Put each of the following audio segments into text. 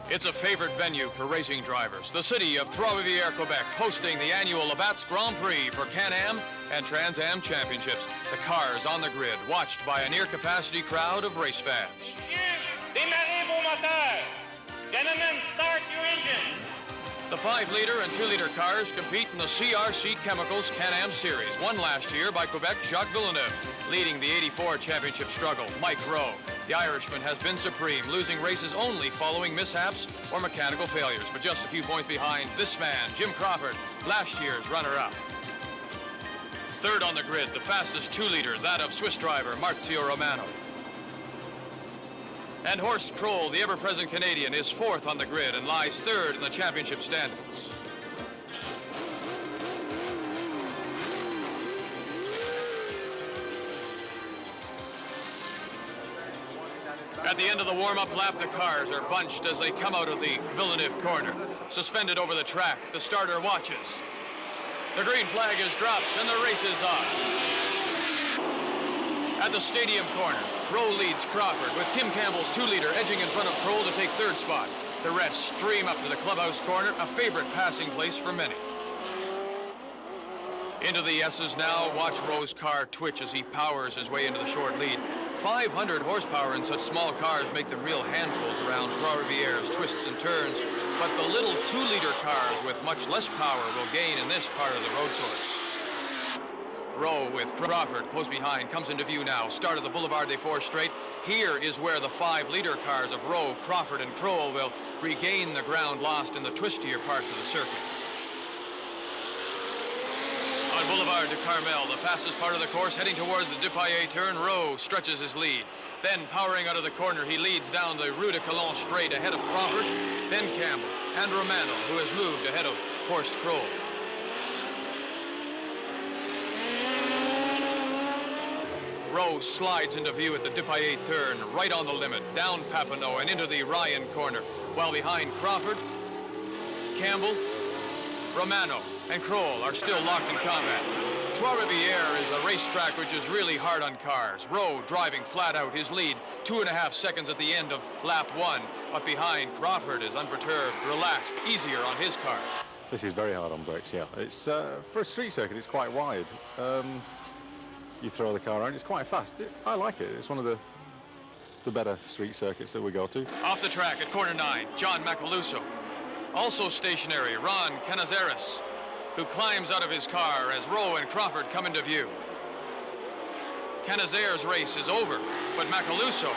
It's a favorite venue for racing drivers. The city of Trois, Rivieres, Quebec, hosting the annual Labatt's Grand Prix for Can-Am and Trans-Am championships. The cars on the grid, watched by a near-capacity crowd of race fans. Démarrez vos moteurs. Gentlemen, start your engines. The 5-liter and 2-liter cars compete in the CRC Chemicals Can-Am Series, won last year by Quebec Jacques Villeneuve. Leading the '84 championship struggle, Mike Rowe. The Irishman has been supreme, losing races only following mishaps or mechanical failures, but just a few points behind this man, Jim Crawford, last year's runner-up. Third on the grid, the fastest 2-liter, that of Swiss driver Marzio Romano. And Horst KROLL, the ever-present Canadian, is fourth on the grid and lies third in the championship standings. At the end of the warm-up lap, the cars are bunched as they come out of the Villeneuve corner. Suspended over the track, the starter watches. The green flag is dropped and the race is on. At the stadium corner, Rowe leads Crawford with Kim Campbell's 2-liter edging in front of KROLL to take third spot. The rest stream up to the clubhouse corner, a favorite passing place for many. Into the S's now, watch Rowe's car twitch as he powers his way into the short lead. 500 horsepower in such small cars make them real handfuls around Trois Rivieres' twists and turns, but the little 2-liter cars with much less power will gain in this part of the road course. Rowe with Crawford close behind comes into view now. Start of the Boulevard des Fours straight. Here is where the 5-liter cars of Rowe, Crawford, and KROLL will regain the ground lost in the twistier parts of the circuit. On Boulevard de Carmel, the fastest part of the course, heading towards the Dupaillet turn, Rowe stretches his lead. Then, powering out of the corner, he leads down the Rue de Colon straight ahead of Crawford, then Campbell, and Romano, who has moved ahead of Horst KROLL. Rowe slides into view at the Dupaillet turn, right on the limit, down Papineau and into the Ryan corner, while behind Crawford, Campbell, Romano, and KROLL are still locked in combat. Trois Rivieres is a racetrack which is really hard on cars. Rowe driving flat out, his lead 2.5 seconds at the end of lap 1, but behind Crawford is unperturbed, relaxed, easier on his car. This is very hard on brakes, yeah. It's for a street circuit, it's quite wide. You throw the car around, it's quite fast. I like it. It's one of the better street circuits that we go to. Off the track at corner 9, John Macaluso. Also stationary, Ron Canizares, who climbs out of his car as Rowe and Crawford come into view. Canizares' race is over, but Macaluso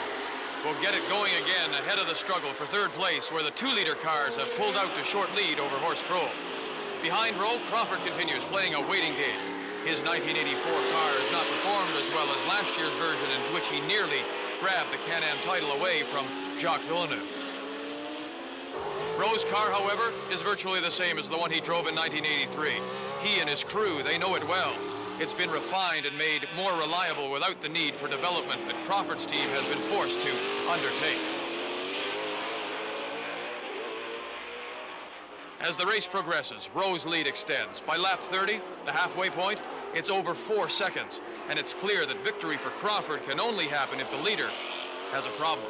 will get it going again ahead of the struggle for third place, where the 2-liter cars have pulled out to short lead over Horst KROLL. Behind Rowe, Crawford continues playing a waiting game. His 1984 car has not performed as well as last year's version, in which he nearly grabbed the Can-Am title away from Jacques Villeneuve. Rowe's car, however, is virtually the same as the one he drove in 1983. He and his crew, they know it well. It's been refined and made more reliable without the need for development that Crawford's team has been forced to undertake. As the race progresses, Rowe's lead extends. By lap 30, the halfway point, it's over 4 seconds, and it's clear that victory for Crawford can only happen if the leader has a problem.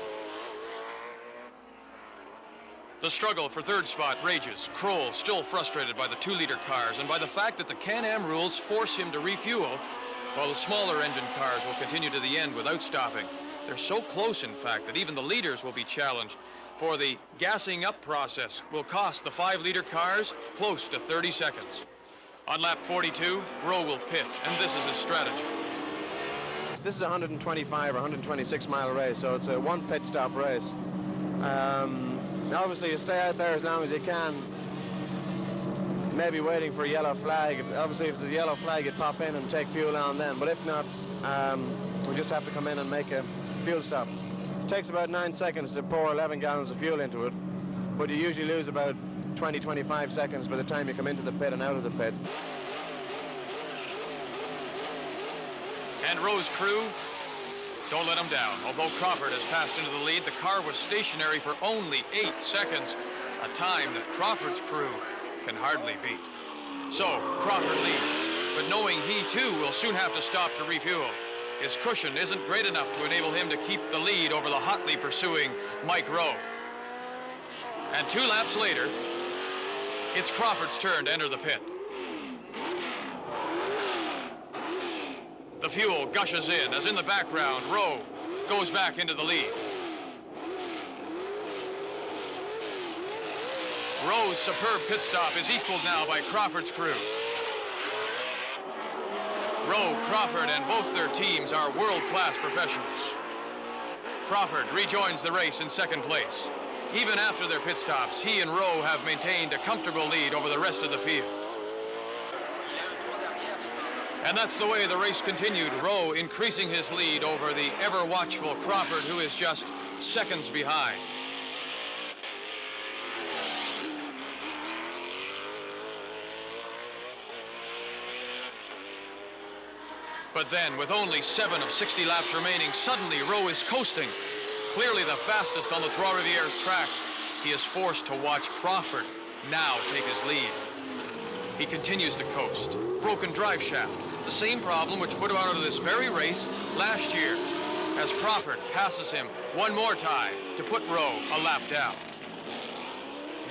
The struggle for third spot rages. KROLL still frustrated by the 2-liter cars and by the fact that the Can-Am rules force him to refuel, while the smaller engine cars will continue to the end without stopping. They're so close, in fact, that even the leaders will be challenged, for the gassing up process will cost the 5-liter cars close to 30 seconds. On lap 42, Rowe will pit, and this is his strategy. This is a 125 or 126 mile race, so it's a one pit stop race. Obviously you stay out there as long as you can, maybe waiting for a yellow flag. Obviously if it's a yellow flag, you'd pop in and take fuel on then, but if not, we just have to come in and make a fuel stop. It takes about 9 seconds to pour 11 gallons of fuel into it, but you usually lose about 20-25 seconds by the time you come into the pit and out of the pit. And Rowe's crew don't let him down. Although Crawford has passed into the lead, the car was stationary for only 8 seconds, a time that Crawford's crew can hardly beat. So Crawford leads, but knowing he too will soon have to stop to refuel, his cushion isn't great enough to enable him to keep the lead over the hotly pursuing Mike Rowe. And 2 laps later, it's Crawford's turn to enter the pit. The fuel gushes in as in the background, Rowe goes back into the lead. Rowe's superb pit stop is equaled now by Crawford's crew. Rowe, Crawford, and both their teams are world-class professionals. Crawford rejoins the race in second place. Even after their pit stops, he and Rowe have maintained a comfortable lead over the rest of the field. And that's the way the race continued, Rowe increasing his lead over the ever-watchful Crawford, who is just seconds behind. But then, with only 7 of 60 laps remaining, suddenly Rowe is coasting. Clearly the fastest on the Trois Rivieres track. He is forced to watch Crawford now take his lead. He continues to coast. Broken drive shaft. The same problem which put him out of this very race last year, as Crawford passes him one more time to put Rowe a lap down.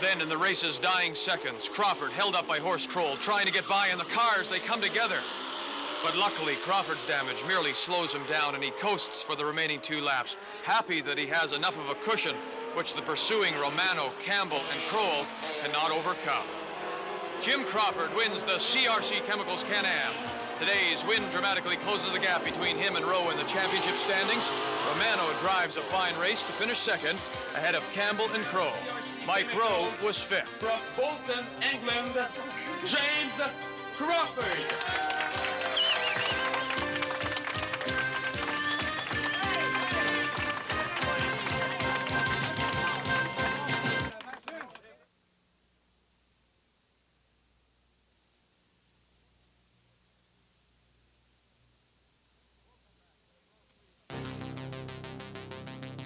Then in the race's dying seconds, Crawford held up by horse KROLL, trying to get by in the cars. They come together. But luckily, Crawford's damage merely slows him down, and he coasts for the remaining 2 laps, happy that he has enough of a cushion which the pursuing Romano, Campbell, and KROLL cannot overcome. Jim Crawford wins the CRC Chemicals Can-Am. Today's win dramatically closes the gap between him and Rowe in the championship standings. Romano drives a fine race to finish second, ahead of Campbell and KROLL. Mike Rowe was 5th. From Bolton, England, James Crawford.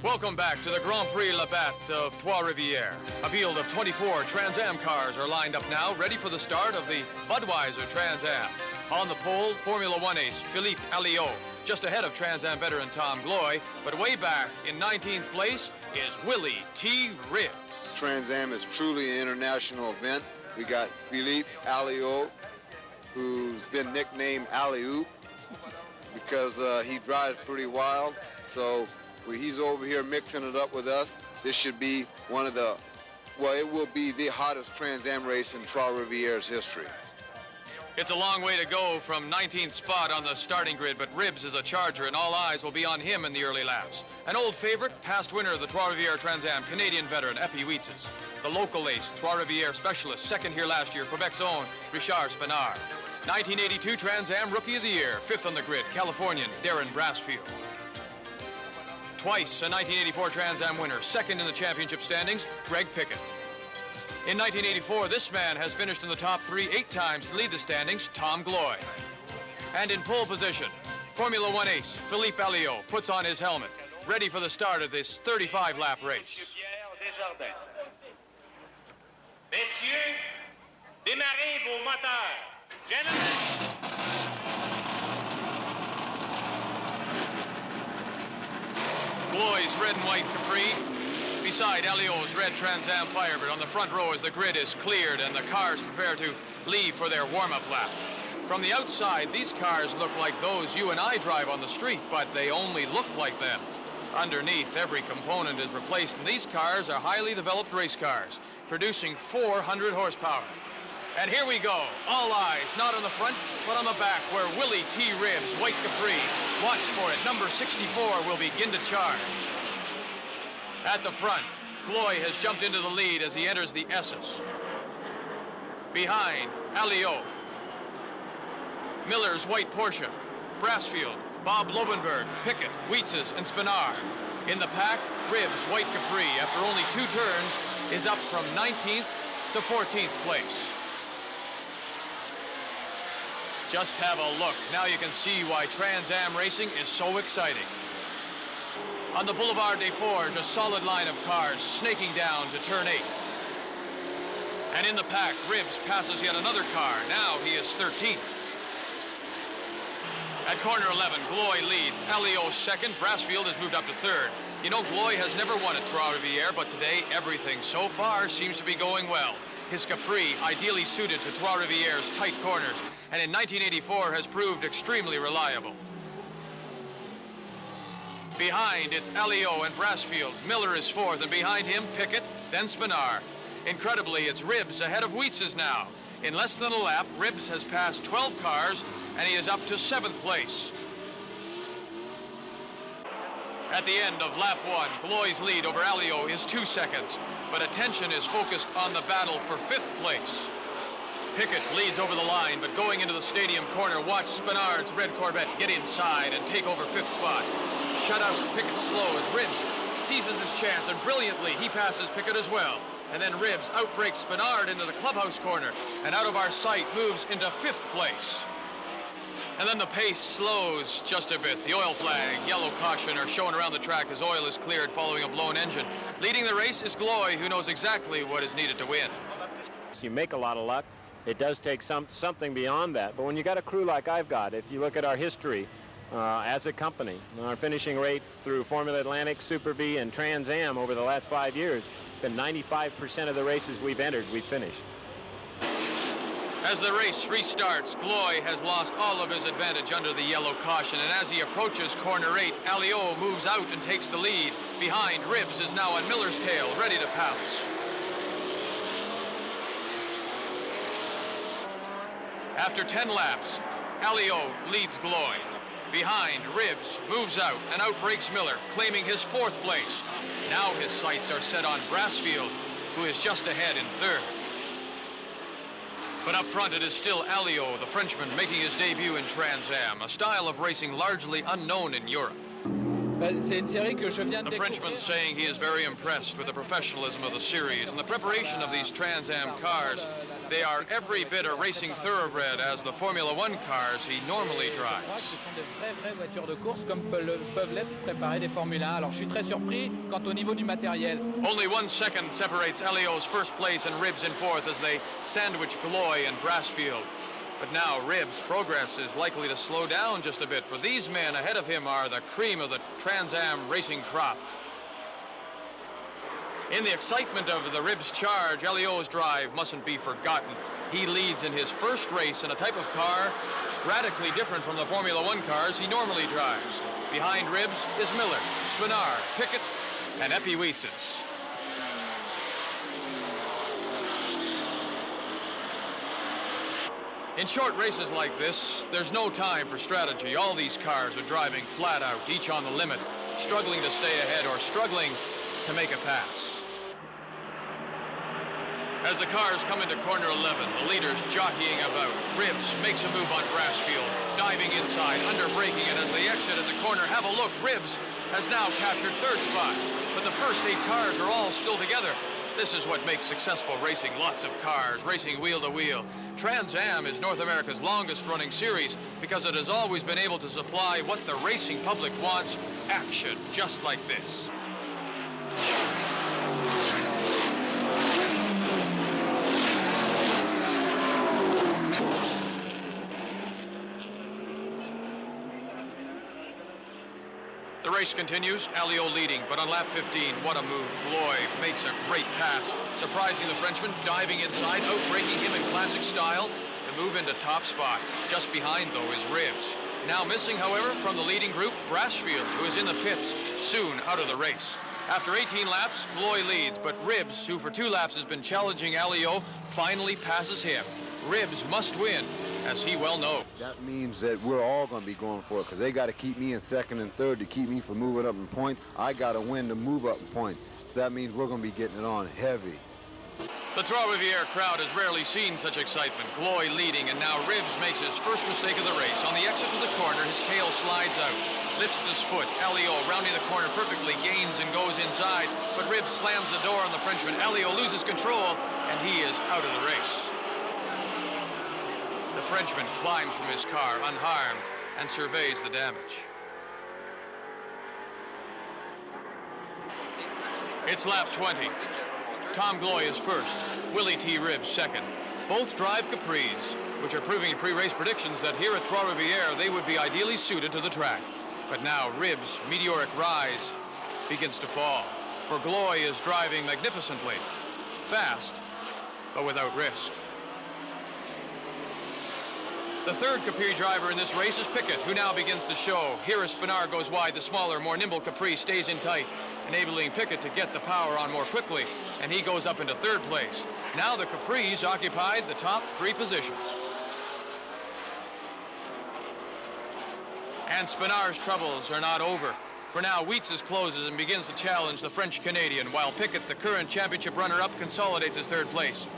Welcome back to the Grand Prix Labatt of Trois Rivieres. A field of 24 Trans Am cars are lined up now, ready for the start of the Budweiser Trans Am. On the pole, Formula One ace Philippe Alliot, just ahead of Trans Am veteran Tom Gloy, but way back in 19th place is WILLYTRBBS. Trans Am is truly an international event. We got Philippe Alliot, who's been nicknamed Alley-Oop because he drives pretty wild. So he's over here mixing it up with us. This should be one of the, well, it will be the hottest Trans Am race in Trois Rivieres history. It's a long way to go from 19th spot on the starting grid, but Ribbs is a charger, and all eyes will be on him in the early laps. An old favorite, past winner of the Trois Rivieres Trans Am, Canadian veteran Epi Wietzes. The local ace, Trois Rivieres specialist, second here last year, Quebec's own Richard SPENARD. 1982 Trans Am Rookie of the Year, 5th on the grid, Californian Darren Brassfield. Twice a 1984 Trans Am winner, 2nd in the championship standings, Greg Pickett. In 1984, this man has finished in the top 3 8 times to lead the standings, Tom Gloy. And in pole position, Formula One ace Philippe Alliot puts on his helmet, ready for the start of this 35-lap race. Messieurs, démarrez vos moteurs. Gentlemen. Gloy's red and white Capri, beside Alliot's red Trans Am Firebird on the front row as the grid is cleared and the cars prepare to leave for their warm-up lap. From the outside, these cars look like those you and I drive on the street, but they only look like them. Underneath, every component is replaced, and these cars are highly developed race cars, producing 400 horsepower. And here we go. All eyes, not on the front, but on the back, where WILLYTRBBS, white Capri. Watch for it. Number 64 will begin to charge. At the front, Gloy has jumped into the lead as he enters the S's. Behind, Alliot. Miller's white Porsche. Brassfield, Bob Lobenberg, Pickett, Wietzes, and SPENARD. In the pack, Ribbs, white Capri, after only 2 turns, is up from 19th to 14th place. Just have a look. Now you can see why Trans Am racing is so exciting. On the Boulevard des Forges, a solid line of cars snaking down to turn 8. And in the pack, Ribbs passes yet another car. Now he is 13th. At corner 11, Gloy leads. Alliot second. Brassfield has moved up to 3rd. You know, Gloy has never won at Trois Rivieres, but today everything so far seems to be going well. His Capri, ideally suited to Trois Rivieres' tight corners, and in 1984 has proved extremely reliable. Behind, it's Alliot and Brassfield. Miller is fourth, and behind him, Pickett, then SPENARD. Incredibly, it's Ribbs ahead of Wietz's now. In less than a lap, Ribbs has passed 12 cars, and he is up to 7th place. At the end of lap 1, Gloy's lead over Alliot is 2 seconds, but attention is focused on the battle for 5th place. Pickett leads over the line, but going into the stadium corner, watch SPENARD's red Corvette get inside and take over 5th spot. Shut out Pickett slow as Ribbs seizes his chance, and brilliantly he passes Pickett as well. And then Ribbs outbreaks SPENARD into the clubhouse corner, and out of our sight moves into 5th place. And then the pace slows just a bit. The oil flag, yellow caution are shown around the track as oil is cleared following a blown engine. Leading the race is Gloy, who knows exactly what is needed to win. You make a lot of luck. It does take something beyond that. But when you got a crew like I've got, if you look at our history as a company, our finishing rate through Formula Atlantic, Super B, and Trans Am over the last 5 years, been 95% of the races we've entered, we've finished. As the race restarts, Gloy has lost all of his advantage under the yellow caution, and as he approaches corner 8, Alliot moves out and takes the lead. Behind, Ribbs is now on Miller's tail, ready to pounce. After 10 laps, Alliot leads Gloy. Behind, Ribbs moves out and outbreaks Miller, claiming his 4th place. Now his sights are set on Brassfield, who is just ahead in 3rd. But up front, it is still Alliot, the Frenchman, making his debut in Trans Am, a style of racing largely unknown in Europe. The Frenchman saying he is very impressed with the professionalism of the series and the preparation of these Trans Am cars. They are every bit a racing thoroughbred as the Formula One cars he normally drives. Only 1 second separates Alliot's first place and Ribbs in 4th as they sandwich Gloy and Brassfield. But now Ribbs' progress is likely to slow down just a bit, for these men ahead of him are the cream of the Trans Am racing crop. In the excitement of the Ribbs charge, Alliot's drive mustn't be forgotten. He leads in his first race in a type of car radically different from the Formula One cars he normally drives. Behind Ribbs is Miller, SPENARD, Pickett, and Epi Wietz's. In short races like this, there's no time for strategy. All these cars are driving flat out, each on the limit, struggling to stay ahead or struggling to make a pass. As the cars come into corner 11, the leaders jockeying about. Ribbs makes a move on Brassfield, diving inside, under-braking, and as they exit at the corner, have a look. Ribbs has now captured 3rd spot, but the first 8 cars are all still together. This is what makes successful racing. Lots of cars, racing wheel to wheel. Trans Am is North America's longest running series because it has always been able to supply what the racing public wants, action just like this. The race continues, Alliot leading, but on lap 15, what a move. Gloy makes a great pass, surprising the Frenchman, diving inside, outbreaking him in classic style to move into top spot. Just behind, though, is Ribbs. Now missing, however, from the leading group, Brassfield, who is in the pits, soon out of the race. After 18 laps, Gloy leads, but Ribbs, who for 2 laps has been challenging Alliot, finally passes him. Ribbs must win, as he well knows. That means that we're all going to be going for it because they got to keep me in 2nd and 3rd to keep me from moving up in points. I got to win to move up in points. So that means we're going to be getting it on heavy. The Trois Rivieres crowd has rarely seen such excitement. Gloy leading, and now Ribbs makes his first mistake of the race. On the exit to the corner, his tail slides out, lifts his foot. Alliot, rounding the corner perfectly, gains and goes inside, but Ribbs slams the door on the Frenchman. Alliot loses control, and he is out of the race. The Frenchman climbs from his car unharmed and surveys the damage. It's lap 20. Tom Gloy is first, WILLYTRBBS second. Both drive Capris, which are proving in pre-race predictions that here at Trois Rivieres they would be ideally suited to the track. But now Ribbs' meteoric rise begins to fall, for Gloy is driving magnificently, fast, but without risk. The third Capri driver in this race is Pickett, who now begins to show. Here as SPENARD goes wide, the smaller, more nimble Capri stays in tight, enabling Pickett to get the power on more quickly, and he goes up into third place. Now the Capris occupied the top 3 positions. And SPENARD's troubles are not over. For now, Wietz's closes and begins to challenge the French-Canadian, while Pickett, the current championship runner-up, consolidates his third place.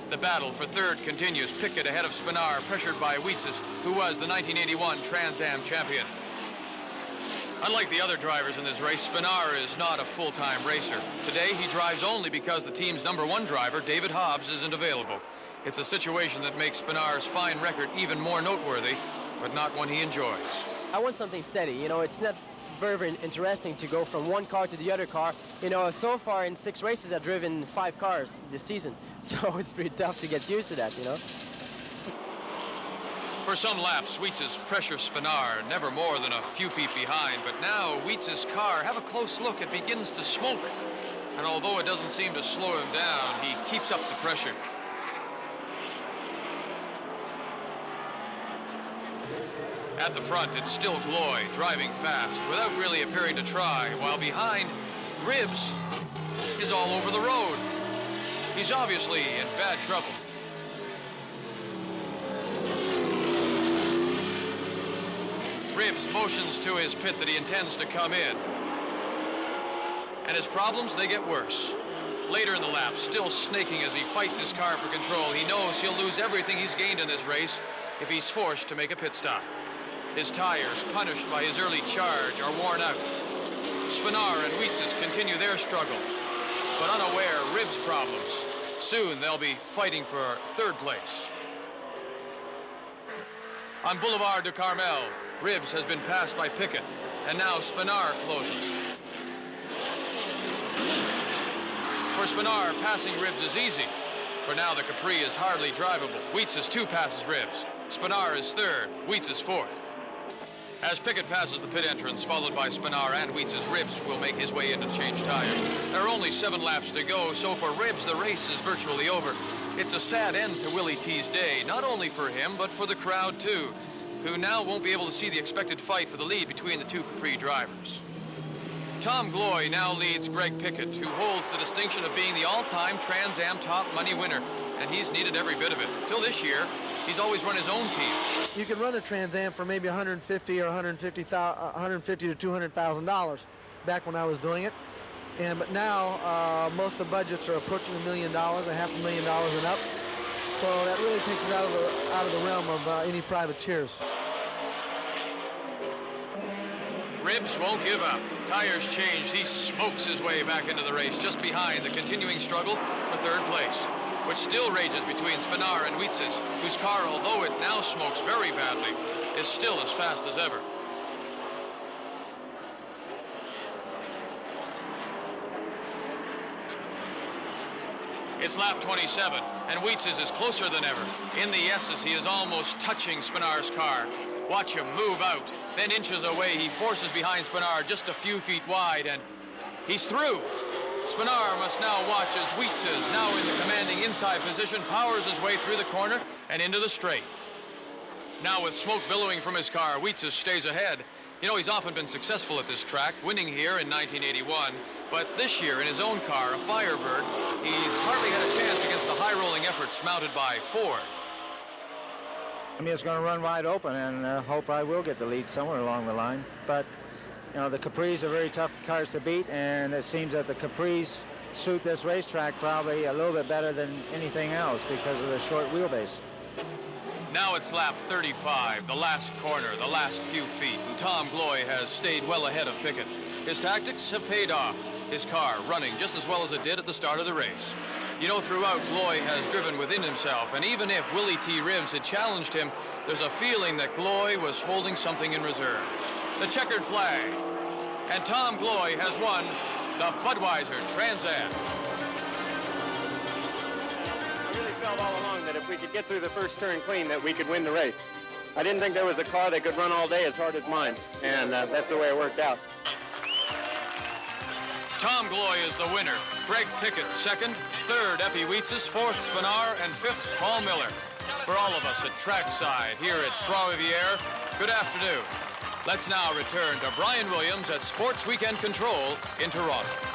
The battle for third continues. Pickett ahead of SPENARD, pressured by Wietz's, who was the 1981 TRANSAM champion. Unlike the other drivers in this race, SPENARD is not a full-time racer. Today, he drives only because the team's #1 driver, David Hobbs, isn't available. It's a situation that makes SPENARD's fine record even more noteworthy, but not one he enjoys. I want something steady. You know, it's not very interesting to go from one car to the other car. You know, so far in 6 races, I've driven 5 cars this season, so it's pretty tough to get used to that, you know. For some laps, Wietz's pressure SPENARD, never more than a few feet behind, but now Wietz's car, have a close look, it begins to smoke. And although it doesn't seem to slow him down, he keeps up the pressure. At the front, it's still Gloy, driving fast, without really appearing to try, while behind, Ribbs is all over the road. He's obviously in bad trouble. Ribbs motions to his pit that he intends to come in. And his problems, they get worse. Later in the lap, still snaking as he fights his car for control, he knows he'll lose everything he's gained in this race if he's forced to make a pit stop. His tires, punished by his early charge, are worn out. SPENARD and Wietz's continue their struggle, but unaware Ribbs' problems. Soon they'll be fighting for third place. On Boulevard de Carmel, Ribbs has been passed by Pickett, and now SPENARD closes. For SPENARD, passing Ribbs is easy. For now, the Capri is hardly drivable. Wietz's 2 passes Ribbs. SPENARD is 3rd, Wietz is 4th. As Pickett passes the pit entrance, followed by SPENARD and Wietz's, Ribbs will make his way in to change tires. There are only 7 laps to go, so for Ribbs, the race is virtually over. It's a sad end to Willie T's day, not only for him, but for the crowd too, who now won't be able to see the expected fight for the lead between the 2 Capri drivers. Tom Gloy now leads Greg Pickett, who holds the distinction of being the all-time Trans-Am top money winner, and he's needed every bit of it. Till this year, he's always run his own team. You can run a Trans-Am for maybe $150 or $150 to $200,000 back when I was doing it. But now most of the budgets are approaching $1 million, $500,000 and up. So that really takes it out of the realm of any privateers. Ribbs won't give up. Tires changed. He smokes his way back into the race, just behind the continuing struggle for third place, which still rages between SPENARD and Wietz's, whose car, although it now smokes very badly, is still as fast as ever. It's lap 27, and Wietz's is closer than ever. In the S's, he is almost touching SPENARD's car. Watch him move out, then inches away. He forces behind SPENARD just a few feet wide, and he's through. SPENARD must now watch as Wietz's, now in the commanding inside position, powers his way through the corner and into the straight. Now with smoke billowing from his car, Wietz's stays ahead. You know, he's often been successful at this track, winning here in 1981. But this year, in his own car, a Firebird, he's hardly had a chance against the high-rolling efforts mounted by Ford. I'm just going to run wide open and hope I will get the lead somewhere along the line. But, you know, the Capris are very tough cars to beat, and it seems that the Capris suit this racetrack probably a little bit better than anything else because of the short wheelbase. Now it's lap 35, the last corner, the last few feet, and Tom Gloy has stayed well ahead of Pickett. His tactics have paid off. His car running just as well as it did at the start of the race. You know, throughout, Gloy has driven within himself, and even if Willie T. Ribbs had challenged him, there's a feeling that Gloy was holding something in reserve. The checkered flag, and Tom Gloy has won the Budweiser Trans-Am. I really felt all along that if we could get through the first turn clean, that we could win the race. I didn't think there was a car that could run all day as hard as mine, and that's the way it worked out. Tom Gloy is the winner. Greg Pickett second, third Epi Wietzes, fourth SPENARD, and fifth Paul Miller. For all of us at trackside here at Trois Rivieres, good afternoon. Let's now return to Brian Williams at Sports Weekend Control in Toronto.